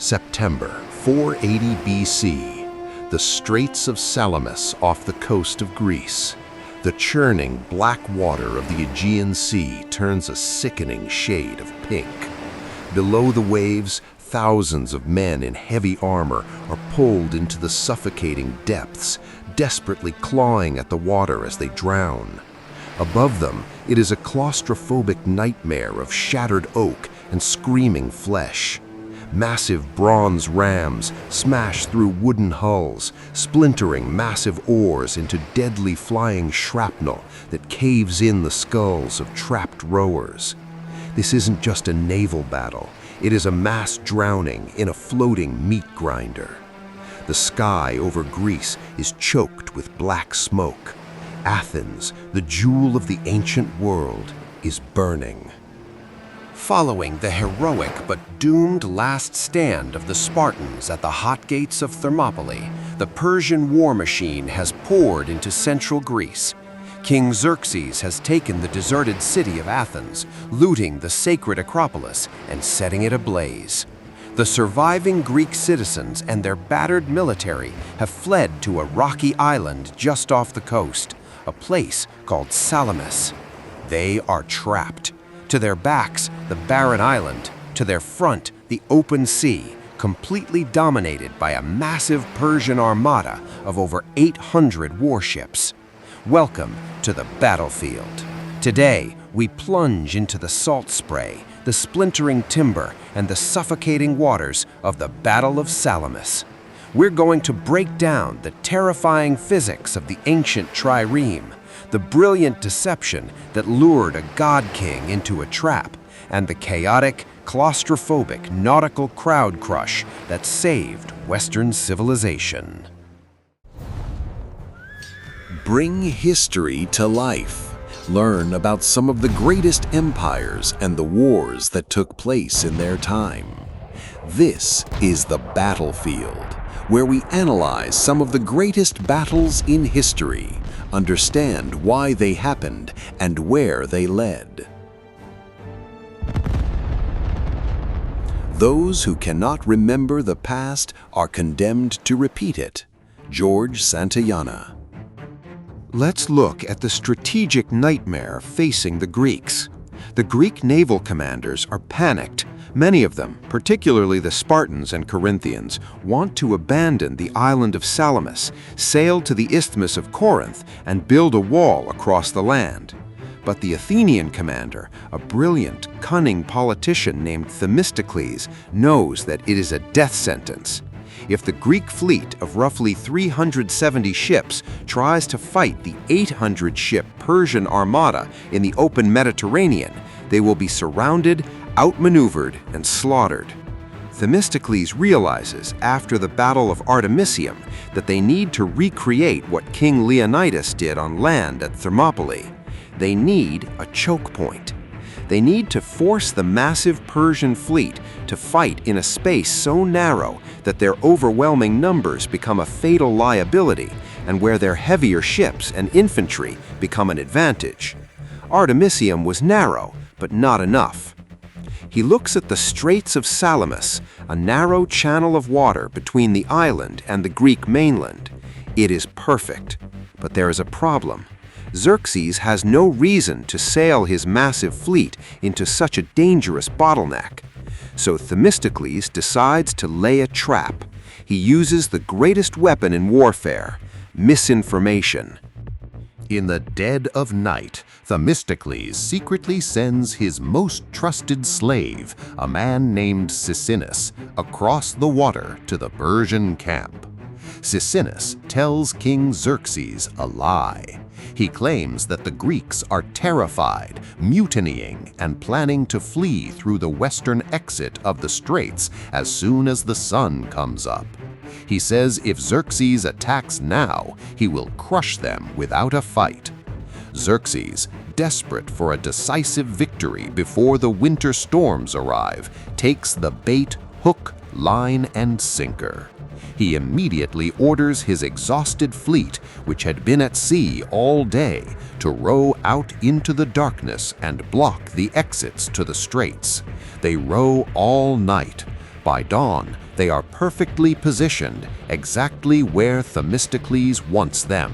September 480 BC, the Straits of Salamis off the coast of Greece. The churning black water of the Aegean Sea turns a sickening shade of pink. Below the waves, thousands of men in heavy armor are pulled into the suffocating depths, desperately clawing at the water as they drown. Above them, it is a claustrophobic nightmare of shattered oak and screaming flesh. Massive bronze rams smash through wooden hulls, splintering massive oars into deadly flying shrapnel that caves in the skulls of trapped rowers. This isn't just a naval battle, it is a mass drowning in a floating meat grinder. The sky over Greece is choked with black smoke. Athens, the jewel of the ancient world, is burning. Following the heroic but doomed last stand of the Spartans at the hot gates of Thermopylae, the Persian war machine has poured into central Greece. King Xerxes has taken the deserted city of Athens, looting the sacred Acropolis and setting it ablaze. The surviving Greek citizens and their battered military have fled to a rocky island just off the coast, a place called Salamis. They are trapped. To their backs, the barren island. To their front, the open sea, completely dominated by a massive Persian armada of over 800 warships. Welcome to the battlefield. Today, we plunge into the salt spray, the splintering timber, and the suffocating waters of the Battle of Salamis. We're going to break down the terrifying physics of the ancient trireme, the brilliant deception that lured a god-king into a trap, and the chaotic, claustrophobic nautical crowd crush that saved Western civilization. Bring history to life. Learn about some of the greatest empires and the wars that took place in their time. This is the battlefield, where we analyze some of the greatest battles in history, understand why they happened, and where they led. Those who cannot remember the past are condemned to repeat it. George Santayana. Let's look at the strategic nightmare facing the Greeks. The Greek naval commanders are panicked. Many of them, particularly the Spartans and Corinthians, want to abandon the island of Salamis, sail to the Isthmus of Corinth, and build a wall across the land. But the Athenian commander, a brilliant, cunning politician named Themistocles, knows that it is a death sentence. If the Greek fleet of roughly 370 ships tries to fight the 800-ship Persian armada in the open Mediterranean, they will be surrounded, outmaneuvered, and slaughtered. Themistocles realizes after the Battle of Artemisium that they need to recreate what King Leonidas did on land at Thermopylae. They need a choke point. They need to force the massive Persian fleet to fight in a space so narrow that their overwhelming numbers become a fatal liability and where their heavier ships and infantry become an advantage. Artemisium was narrow, but not enough. He looks at the Straits of Salamis, a narrow channel of water between the island and the Greek mainland. It is perfect, but there is a problem. Xerxes has no reason to sail his massive fleet into such a dangerous bottleneck. So Themistocles decides to lay a trap. He uses the greatest weapon in warfare, misinformation. In the dead of night, Themistocles secretly sends his most trusted slave, a man named Sisinus, across the water to the Persian camp. Sisinus tells King Xerxes a lie. He claims that the Greeks are terrified, mutinying, and planning to flee through the western exit of the straits as soon as the sun comes up. He says if Xerxes attacks now, he will crush them without a fight. Xerxes, desperate for a decisive victory before the winter storms arrive, takes the bait hook, line, and sinker. He immediately orders his exhausted fleet, which had been at sea all day, to row out into the darkness and block the exits to the straits. They row all night, By dawn, they are perfectly positioned, exactly where Themistocles wants them.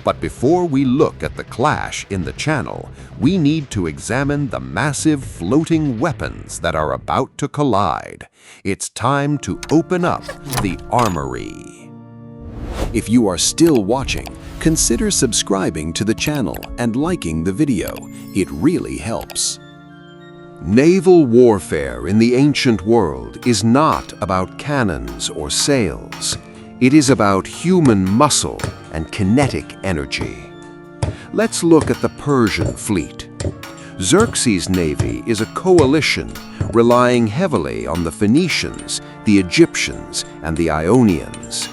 But before we look at the clash in the channel, we need to examine the massive floating weapons that are about to collide. It's time to open up the Armory. If you are still watching, consider subscribing to the channel and liking the video. It really helps. Naval warfare in the ancient world is not about cannons or sails. It is about human muscle and kinetic energy. Let's look at the Persian fleet. Xerxes' navy is a coalition relying heavily on the Phoenicians, the Egyptians, and the Ionians.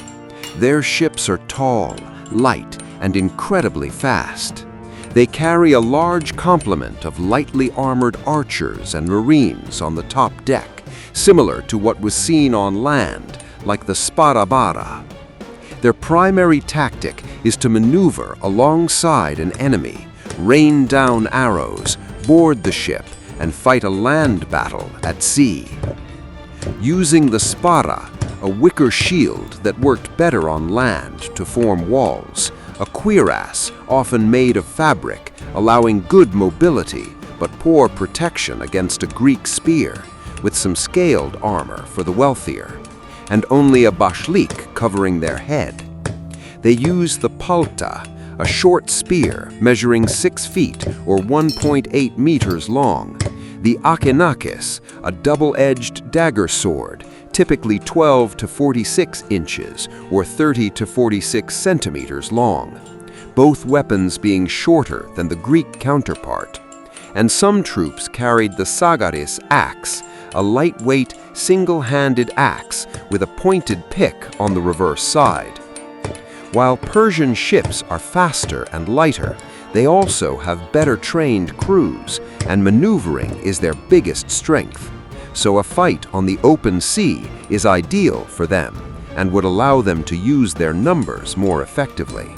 Their ships are tall, light, and incredibly fast. They carry a large complement of lightly armored archers and marines on the top deck, similar to what was seen on land, like the Sparabara. Their primary tactic is to maneuver alongside an enemy, rain down arrows, board the ship, and fight a land battle at sea. Using the spara, a wicker shield that worked better on land to form walls, a cuirass, often made of fabric, allowing good mobility but poor protection against a Greek spear, with some scaled armor for the wealthier, and only a bashlik covering their head. They use the palta, a short spear measuring 6 feet or 1.8 meters long, the akinakis, a double-edged dagger sword, typically 12 to 46 inches or 30 to 46 centimeters long, both weapons being shorter than the Greek counterpart. And some troops carried the sagaris axe, a lightweight, single-handed axe with a pointed pick on the reverse side. While Persian ships are faster and lighter, they also have better trained crews, and maneuvering is their biggest strength. So a fight on the open sea is ideal for them and would allow them to use their numbers more effectively.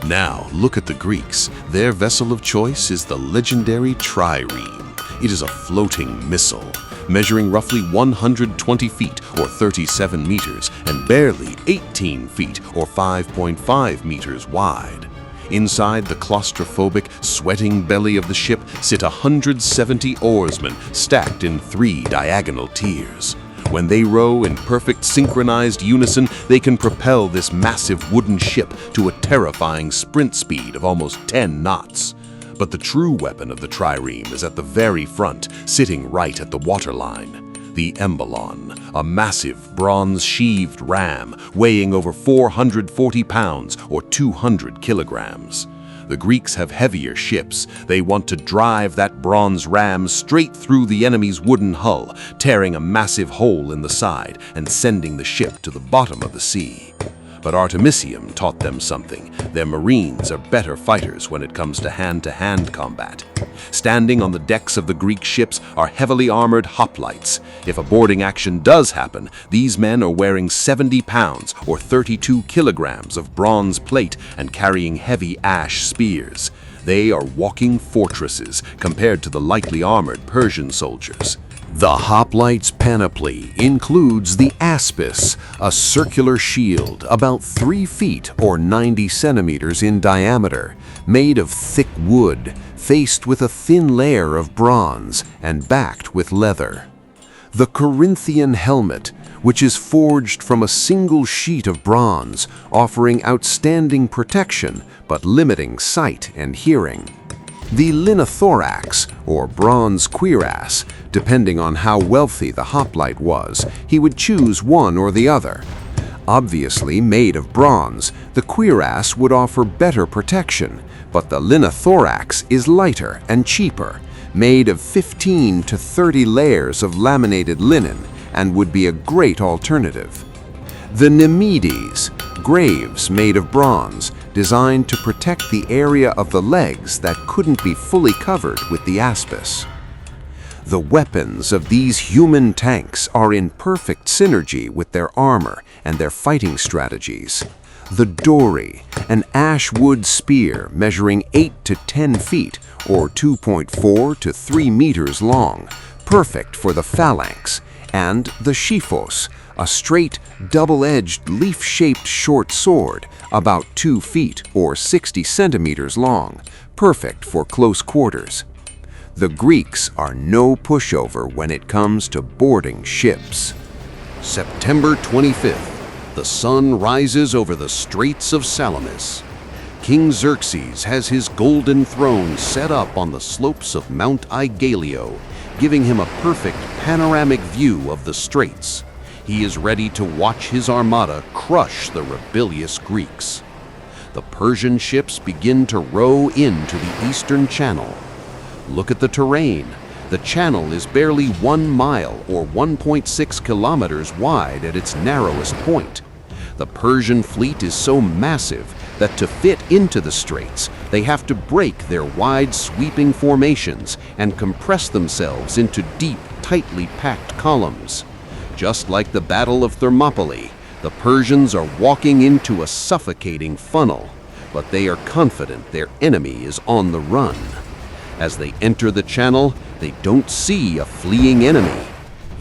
Now, look at the Greeks. Their vessel of choice is the legendary trireme. It is a floating missile, measuring roughly 120 feet or 37 meters and barely 18 feet or 5.5 meters wide. Inside the claustrophobic, sweating belly of the ship sit 170 oarsmen stacked in 3 diagonal tiers. When they row in perfect synchronized unison, they can propel this massive wooden ship to a terrifying sprint speed of almost 10 knots. But the true weapon of the trireme is at the very front, sitting right at the waterline. The embolon, a massive bronze-sheathed ram weighing over 440 pounds or 200 kilograms. The Greeks have heavier ships. They want to drive that bronze ram straight through the enemy's wooden hull, tearing a massive hole in the side and sending the ship to the bottom of the sea. But Artemisium taught them something. Their marines are better fighters when it comes to hand-to-hand combat. Standing on the decks of the Greek ships are heavily armored hoplites. If a boarding action does happen, these men are wearing 70 pounds or 32 kilograms of bronze plate and carrying heavy ash spears. They are walking fortresses compared to the lightly armored Persian soldiers. The hoplites' panoply includes the aspis, a circular shield about 3 feet or 90 centimeters in diameter, made of thick wood, faced with a thin layer of bronze and backed with leather. The Corinthian helmet, which is forged from a single sheet of bronze, offering outstanding protection but limiting sight and hearing. The linothorax, or bronze cuirass, depending on how wealthy the hoplite was, he would choose one or the other. Obviously made of bronze, the cuirass would offer better protection, but the linothorax is lighter and cheaper, made of 15 to 30 layers of laminated linen, and would be a great alternative. The nemedes, graves made of bronze, designed to protect the area of the legs that couldn't be fully covered with the aspis. The weapons of these human tanks are in perfect synergy with their armor and their fighting strategies. The dory, an ash wood spear measuring 8 to 10 feet or 2.4 to 3 meters long, perfect for the phalanx, and the chiphos, a straight, double-edged, leaf-shaped short sword, about 2 feet or 60 centimeters long, perfect for close quarters. The Greeks are no pushover when it comes to boarding ships. September 25th, the sun rises over the Straits of Salamis. King Xerxes has his golden throne set up on the slopes of Mount Aigaleo, giving him a perfect panoramic view of the straits. He is ready to watch his armada crush the rebellious Greeks. The Persian ships begin to row into the eastern channel. Look at the terrain. The channel is barely 1 mile or 1.6 kilometers wide at its narrowest point. The Persian fleet is so massive that to fit into the straits, they have to break their wide sweeping formations and compress themselves into deep, tightly packed columns. Just like the Battle of Thermopylae, the Persians are walking into a suffocating funnel, but they are confident their enemy is on the run. As they enter the channel, they don't see a fleeing enemy.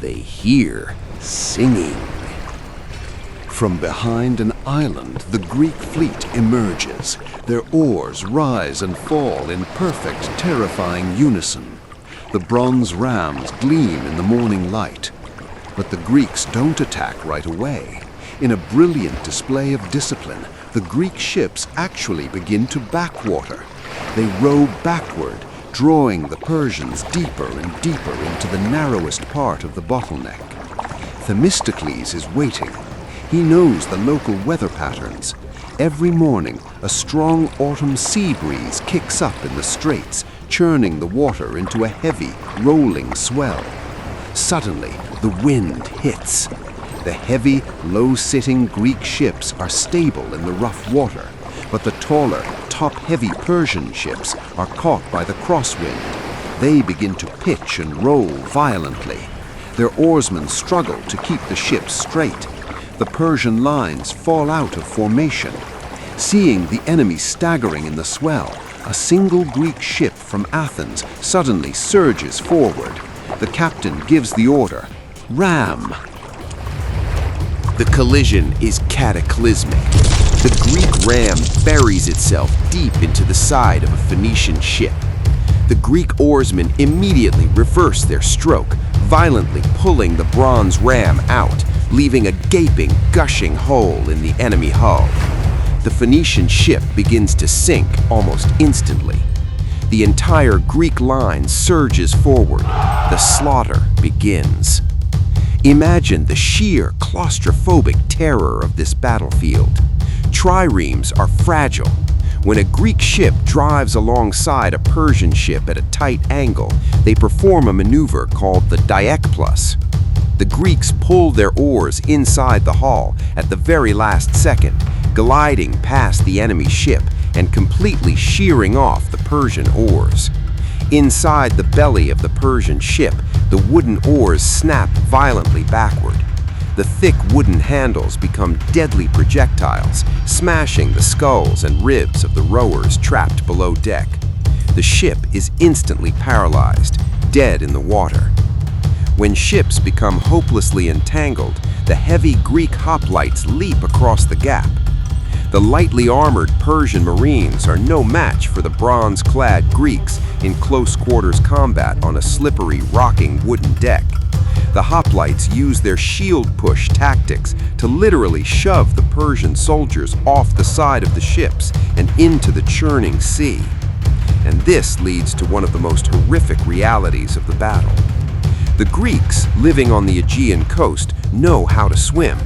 They hear singing. From behind an island, the Greek fleet emerges. Their oars rise and fall in perfect, terrifying unison. The bronze rams gleam in the morning light. But the Greeks don't attack right away. In a brilliant display of discipline, the Greek ships actually begin to backwater. They row backward, drawing the Persians deeper and deeper into the narrowest part of the bottleneck. Themistocles is waiting. He knows the local weather patterns. Every morning, a strong autumn sea breeze kicks up in the straits, churning the water into a heavy, rolling swell. Suddenly, the wind hits. The heavy, low-sitting Greek ships are stable in the rough water, but the taller, top-heavy Persian ships are caught by the crosswind. They begin to pitch and roll violently. Their oarsmen struggle to keep the ships straight. The Persian lines fall out of formation. Seeing the enemy staggering in the swell, a single Greek ship from Athens suddenly surges forward. The captain gives the order, "Ram!" The collision is cataclysmic. The Greek ram buries itself deep into the side of a Phoenician ship. The Greek oarsmen immediately reverse their stroke, violently pulling the bronze ram out, leaving a gaping, gushing hole in the enemy hull. The Phoenician ship begins to sink almost instantly. The entire Greek line surges forward. The slaughter begins. Imagine the sheer claustrophobic terror of this battlefield. Triremes are fragile. When a Greek ship drives alongside a Persian ship at a tight angle, they perform a maneuver called the diekplus. The Greeks pull their oars inside the hull at the very last second, gliding past the enemy ship and completely shearing off the Persian oars. Inside the belly of the Persian ship, the wooden oars snap violently backward. The thick wooden handles become deadly projectiles, smashing the skulls and ribs of the rowers trapped below deck. The ship is instantly paralyzed, dead in the water. When ships become hopelessly entangled, the heavy Greek hoplites leap across the gap. The lightly armored Persian marines are no match for the bronze-clad Greeks in close-quarters combat on a slippery, rocking wooden deck. The hoplites use their shield-push tactics to literally shove the Persian soldiers off the side of the ships and into the churning sea. And this leads to one of the most horrific realities of the battle. The Greeks, living on the Aegean coast, know how to swim.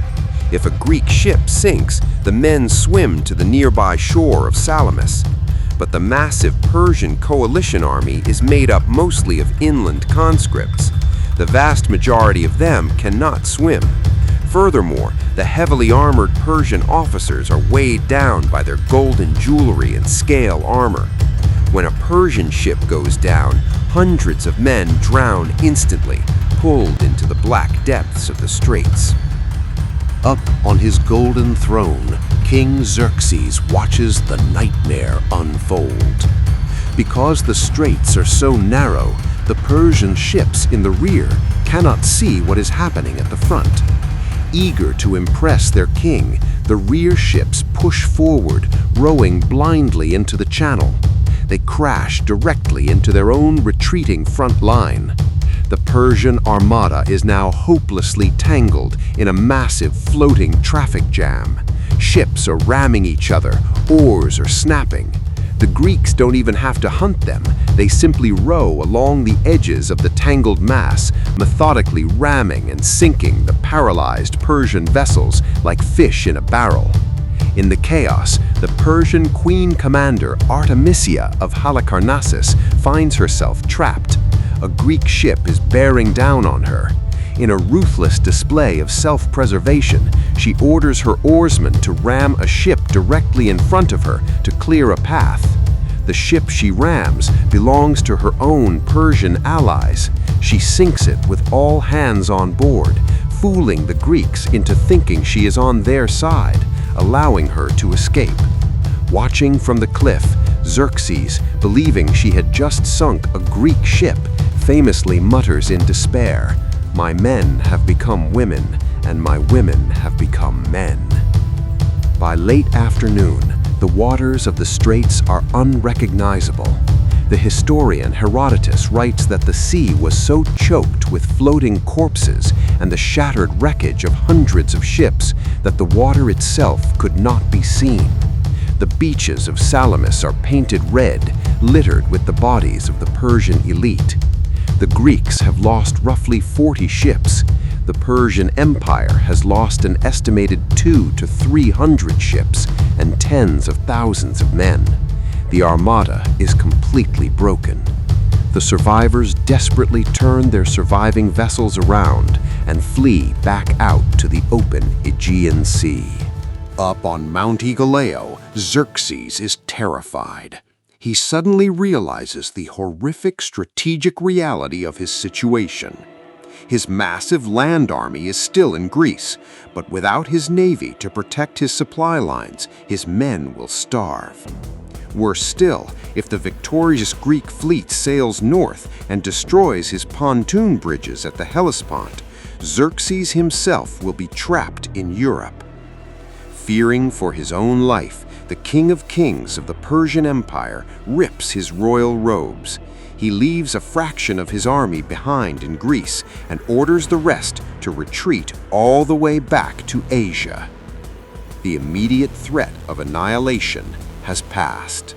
If a Greek ship sinks, the men swim to the nearby shore of Salamis. But the massive Persian coalition army is made up mostly of inland conscripts. The vast majority of them cannot swim. Furthermore, the heavily armored Persian officers are weighed down by their golden jewelry and scale armor. When a Persian ship goes down, hundreds of men drown instantly, pulled into the black depths of the straits. Up on his golden throne, King Xerxes watches the nightmare unfold. Because the straits are so narrow, the Persian ships in the rear cannot see what is happening at the front. Eager to impress their king, the rear ships push forward, rowing blindly into the channel. They crash directly into their own retreating front line. The Persian armada is now hopelessly tangled in a massive floating traffic jam. Ships are ramming each other, oars are snapping. The Greeks don't even have to hunt them. They simply row along the edges of the tangled mass, methodically ramming and sinking the paralyzed Persian vessels like fish in a barrel. In the chaos, the Persian queen commander Artemisia of Halicarnassus finds herself trapped. A Greek ship is bearing down on her. In a ruthless display of self-preservation, she orders her oarsmen to ram a ship directly in front of her to clear a path. The ship she rams belongs to her own Persian allies. She sinks it with all hands on board, fooling the Greeks into thinking she is on their side, allowing her to escape. Watching from the cliff, Xerxes, believing she had just sunk a Greek ship, famously mutters in despair, "My men have become women, and my women have become men." By late afternoon, the waters of the straits are unrecognizable. The historian Herodotus writes that the sea was so choked with floating corpses and the shattered wreckage of hundreds of ships that the water itself could not be seen. The beaches of Salamis are painted red, littered with the bodies of the Persian elite. The Greeks have lost roughly 40 ships. The Persian Empire has lost an estimated 200 to 300 ships and tens of thousands of men. The armada is completely broken. The survivors desperately turn their surviving vessels around and flee back out to the open Aegean Sea. Up on Mount Aegaleo, Xerxes is terrified. He suddenly realizes the horrific strategic reality of his situation. His massive land army is still in Greece, but without his navy to protect his supply lines, his men will starve. Worse still, if the victorious Greek fleet sails north and destroys his pontoon bridges at the Hellespont, Xerxes himself will be trapped in Europe. Fearing for his own life, the King of Kings of the Persian Empire rips his royal robes. He leaves a fraction of his army behind in Greece and orders the rest to retreat all the way back to Asia. The immediate threat of annihilation has passed.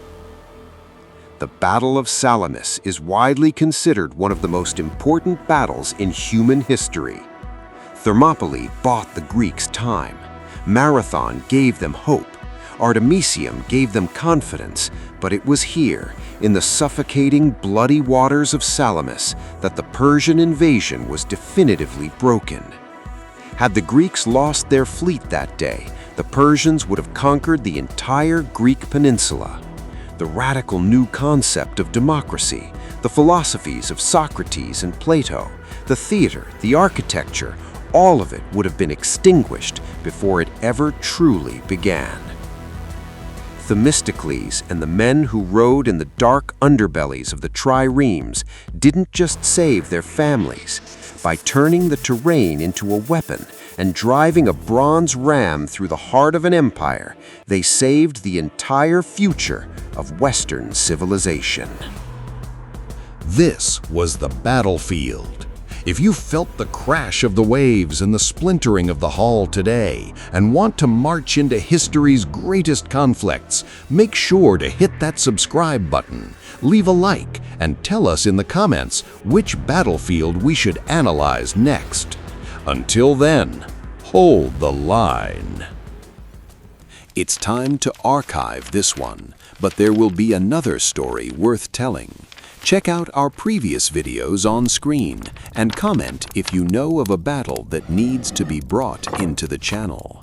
The Battle of Salamis is widely considered one of the most important battles in human history. Thermopylae bought the Greeks time. Marathon gave them hope. Artemisium gave them confidence, but it was here, in the suffocating, bloody waters of Salamis, that the Persian invasion was definitively broken. Had the Greeks lost their fleet that day, the Persians would have conquered the entire Greek peninsula. The radical new concept of democracy, the philosophies of Socrates and Plato, the theater, the architecture, all of it would have been extinguished before it ever truly began. Themistocles and the men who rode in the dark underbellies of the triremes didn't just save their families. By turning the terrain into a weapon and driving a bronze ram through the heart of an empire, they saved the entire future of Western civilization. This was the battlefield. If you felt the crash of the waves and the splintering of the hull today and want to march into history's greatest conflicts, make sure to hit that subscribe button, leave a like, and tell us in the comments which battlefield we should analyze next. Until then, hold the line. It's time to archive this one, but there will be another story worth telling. Check out our previous videos on screen and comment if you know of a battle that needs to be brought into the channel.